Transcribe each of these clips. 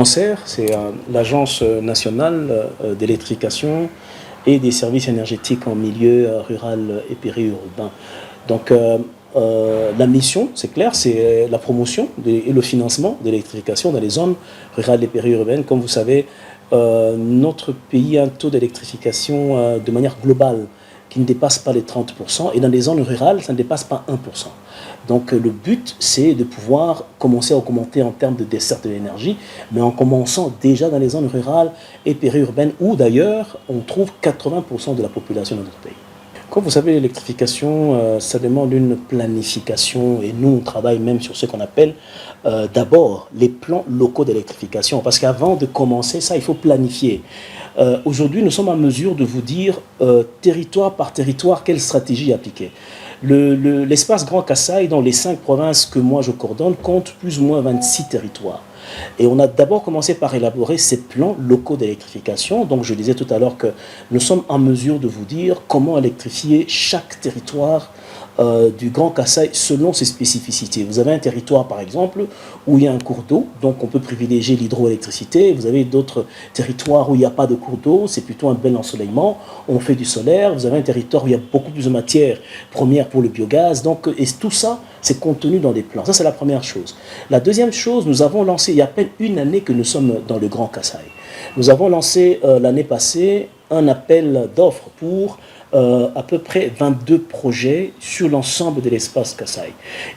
ANSER, c'est l'Agence nationale d'électrification et des services énergétiques en milieu rural et périurbain. Donc, la mission, c'est clair, c'est la promotion et le financement de l'électrification dans les zones rurales et périurbaines. Comme vous savez, notre pays a un taux d'électrification de manière globale qui ne dépasse pas les 30%, et dans les zones rurales, ça ne dépasse pas 1%. Donc le but, c'est de pouvoir commencer à augmenter en termes de desserte de l'énergie, mais en commençant déjà dans les zones rurales et périurbaines, où d'ailleurs on trouve 80% de la population de notre pays. Comme vous savez, l'électrification, ça demande une planification, et nous, on travaille même sur ce qu'on appelle d'abord les plans locaux d'électrification, parce qu'avant de commencer ça, il faut planifier. Aujourd'hui, nous sommes en mesure de vous dire, territoire par territoire, quelle stratégie appliquer. L'espace Grand Kasaï, dans les 5 provinces que moi je coordonne, compte plus ou moins 26 territoires. Et on a d'abord commencé par élaborer ces plans locaux d'électrification. Donc je disais tout à l'heure que nous sommes en mesure de vous dire comment électrifier chaque territoire du Grand Kasaï selon ses spécificités. Vous avez un territoire par exemple où il y a un cours d'eau, donc on peut privilégier l'hydroélectricité. Vous avez d'autres territoires où il n'y a pas de cours d'eau, c'est plutôt un bel ensoleillement, on fait du solaire. Vous avez un territoire où il y a beaucoup plus de matières premières pour le biogaz, donc, et tout ça c'est contenu dans des plans. Ça c'est la première chose. La deuxième chose, nous avons lancé, il y a à peine une année que nous sommes dans le Grand Kasaï, nous avons lancé l'année passée un appel d'offres pour à peu près 22 projets sur l'ensemble de l'espace Kasaï.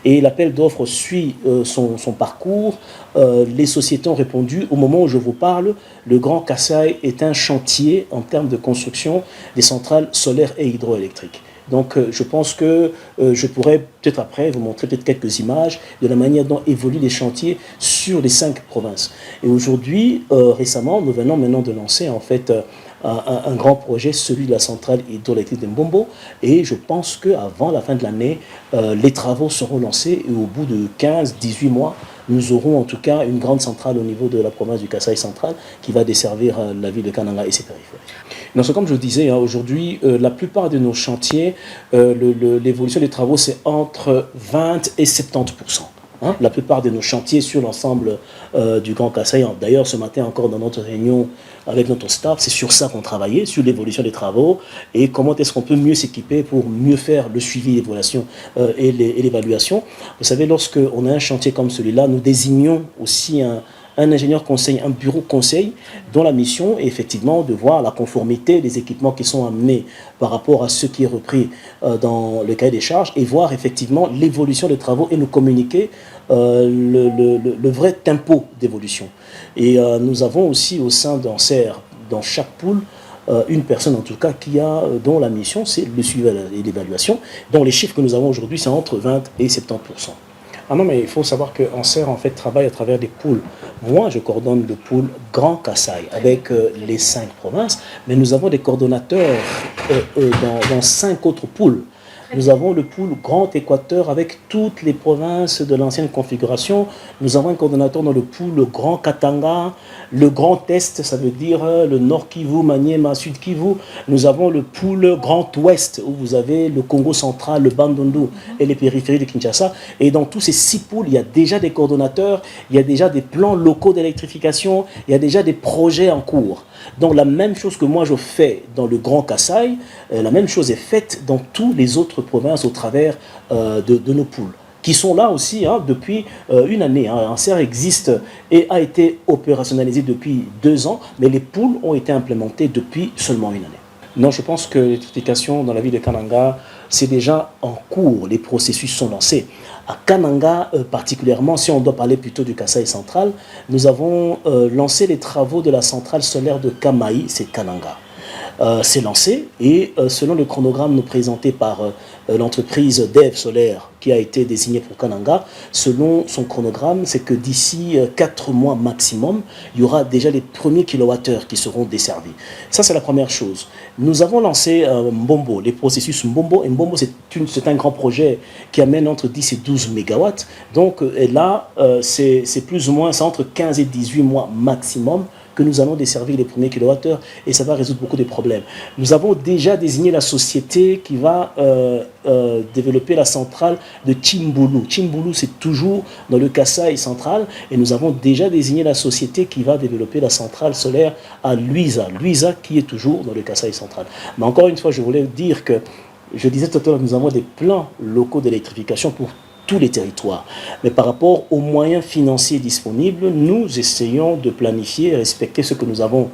Et l'appel d'offres suit son parcours. Les sociétés ont répondu. Au moment où je vous parle, le Grand Kasaï est un chantier en termes de construction des centrales solaires et hydroélectriques. Donc je pense que je pourrais peut-être après vous montrer peut-être quelques images de la manière dont évoluent les chantiers sur les 5 provinces. Et aujourd'hui, récemment, nous venons maintenant de lancer en fait un grand projet, celui de la centrale hydroélectrique de Mbombo, et je pense qu'avant la fin de l'année, les travaux seront lancés, et au bout de 15-18 mois, nous aurons en tout cas une grande centrale au niveau de la province du Kasaï central qui va desservir la ville de Kananga et ses périphéries. Donc, comme je disais, aujourd'hui, la plupart de nos chantiers, l'évolution des travaux, c'est entre 20 et 70%. La plupart de nos chantiers sur l'ensemble du Grand Kasaï. D'ailleurs, ce matin encore dans notre réunion avec notre staff, c'est sur ça qu'on travaillait, sur l'évolution des travaux et comment est-ce qu'on peut mieux s'équiper pour mieux faire le suivi, l'évaluation et l'évaluation. Vous savez, lorsqu'on a un chantier comme celui-là, nous désignons aussi un ingénieur conseil, un bureau conseil, dont la mission est effectivement de voir la conformité des équipements qui sont amenés par rapport à ce qui est repris dans le cahier des charges et voir effectivement l'évolution des travaux et nous communiquer le vrai tempo d'évolution. Et nous avons aussi au sein d'ANSER, dans chaque pool, une personne en tout cas dont la mission c'est le suivi et l'évaluation, dont les chiffres que nous avons aujourd'hui c'est entre 20 et 70%. Ah non, mais il faut savoir que ANSER en fait travaille à travers des pôles. Moi, je coordonne le pôle Grand Kasaï avec les 5 provinces, mais nous avons des coordonnateurs dans 5 autres pôles. Nous avons le pôle Grand Équateur avec toutes les provinces de l'ancienne configuration. Nous avons un coordonnateur dans le pôle Grand Katanga, le Grand Est, ça veut dire le Nord Kivu, Maniema, Sud Kivu. Nous avons le pôle Grand Ouest où vous avez le Congo central, le Bandundu et les périphéries de Kinshasa. Et dans tous ces 6 pôles, il y a déjà des coordonnateurs, il y a déjà des plans locaux d'électrification, il y a déjà des projets en cours. Donc la même chose que moi je fais dans le Grand Kasaï, la même chose est faite dans toutes les autres provinces au travers de nos pôles, qui sont là aussi depuis une année. ANSER existe et a été opérationnalisé depuis 2 ans, mais les pôles ont été implémentés depuis seulement une année. Non, je pense que l'électrification dans la ville de Kananga, c'est déjà en cours, les processus sont lancés. À Kananga, particulièrement, si on doit parler plutôt du Kasaï central, nous avons lancé les travaux de la centrale solaire de Kamaï, c'est Kananga. C'est lancé et selon le chronogramme nous présenté par l'entreprise Dev Solaire qui a été désignée pour Kananga, selon son chronogramme, c'est que d'ici 4 mois maximum, il y aura déjà les premiers kilowattheures qui seront desservis. Ça, c'est la première chose. Nous avons lancé Mbombo, les processus Mbombo. Et Mbombo, c'est un grand projet qui amène entre 10 et 12 mégawatts. Donc et là, c'est plus ou moins entre 15 et 18 mois maximum que nous allons desservir les premiers kilowattheures et ça va résoudre beaucoup de problèmes. Nous avons déjà désigné la société qui va développer la centrale de Chimbulu. Chimbulu, c'est toujours dans le Kasaï central et nous avons déjà désigné la société qui va développer la centrale solaire à Luisa. Luisa qui est toujours dans le Kasaï central. Mais encore une fois, je voulais dire que, je disais tout à l'heure, nous avons des plans locaux d'électrification pour tous les territoires. Mais par rapport aux moyens financiers disponibles, nous essayons de planifier et respecter ce que nous avons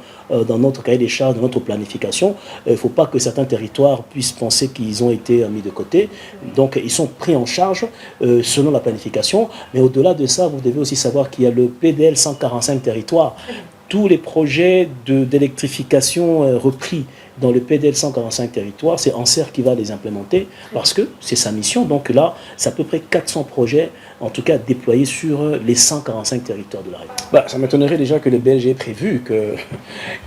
dans notre cahier des charges, dans notre planification. Il ne faut pas que certains territoires puissent penser qu'ils ont été mis de côté. Donc, ils sont pris en charge selon la planification. Mais au-delà de ça, vous devez aussi savoir qu'il y a le PDL 145 territoires. Tous les projets d'électrification repris dans le PDL 145 territoires, c'est Anser qui va les implémenter parce que c'est sa mission. Donc là, c'est à peu près 400 projets, en tout cas déployés sur les 145 territoires de la République. Ça m'étonnerait déjà que les Belges aient prévu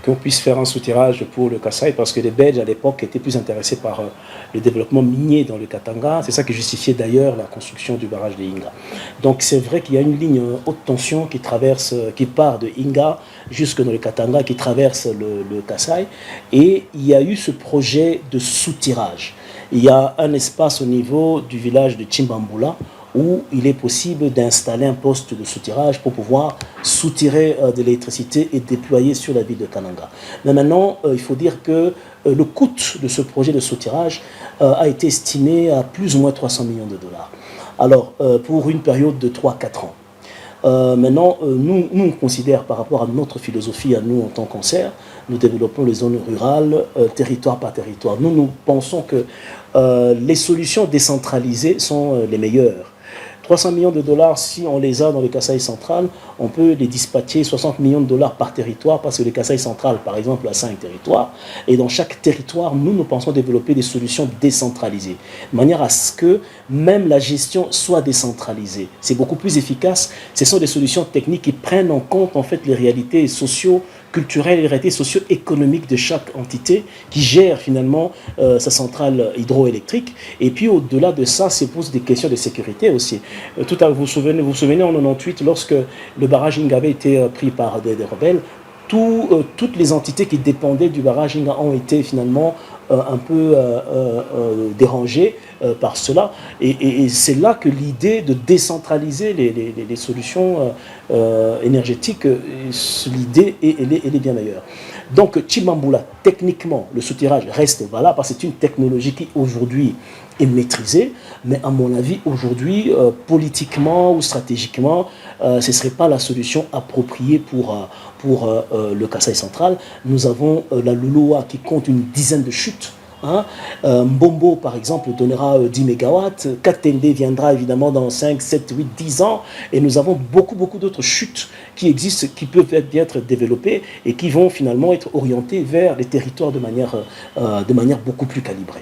qu'on puisse faire un soutirage pour le Kasaï parce que les Belges à l'époque étaient plus intéressés par le développement minier dans le Katanga. C'est ça qui justifiait d'ailleurs la construction du barrage de Inga. Donc c'est vrai qu'il y a une ligne haute tension qui part de Inga jusque dans le Katanga, qui traverse le Kasaï. Et il y a eu ce projet de soutirage. Il y a un espace au niveau du village de Chimbambula où il est possible d'installer un poste de soutirage pour pouvoir soutirer de l'électricité et déployer sur la ville de Kananga. Mais maintenant, il faut dire que le coût de ce projet de soutirage a été estimé à plus ou moins 300 millions de dollars. Alors, pour une période de 3-4 ans. Maintenant, nous, on considère par rapport à notre philosophie, à nous en tant qu'Anser, nous développons les zones rurales, territoire par territoire. Nous pensons que les solutions décentralisées sont les meilleures. 300 millions de dollars, si on les a dans le Kasaï central, on peut les dispatcher 60 millions de dollars par territoire parce que le Kasaï central, par exemple, a 5 territoires. Et dans chaque territoire, nous pensons développer des solutions décentralisées, de manière à ce que même la gestion soit décentralisée. C'est beaucoup plus efficace. Ce sont des solutions techniques qui prennent en compte en fait les réalités socio-culturelles et les réalités socio-économiques de chaque entité qui gère finalement sa centrale hydroélectrique. Et puis au-delà de ça, se posent des questions de sécurité aussi. Tout à vous souvenez en 1998, lorsque le barrage Inga avait été pris par des rebelles, toutes les entités qui dépendaient du barrage Inga ont été finalement un peu dérangées par cela. Et c'est là que l'idée de décentraliser les solutions énergétiques, l'idée elle est bien meilleure. Donc Chimbambula, techniquement, le soutirage reste valable parce que c'est une technologie qui aujourd'hui est maîtrisée, mais à mon avis, aujourd'hui, politiquement ou stratégiquement, ce ne serait pas la solution appropriée pour le Kasaï central. Nous avons la Luluwa qui compte une dizaine de chutes. Mbombo, par exemple, donnera 10 MW. Katende viendra évidemment dans 5, 7, 8, 10 ans. Et nous avons beaucoup d'autres chutes qui existent, qui peuvent bien être développées et qui vont finalement être orientées vers les territoires de manière beaucoup plus calibrée.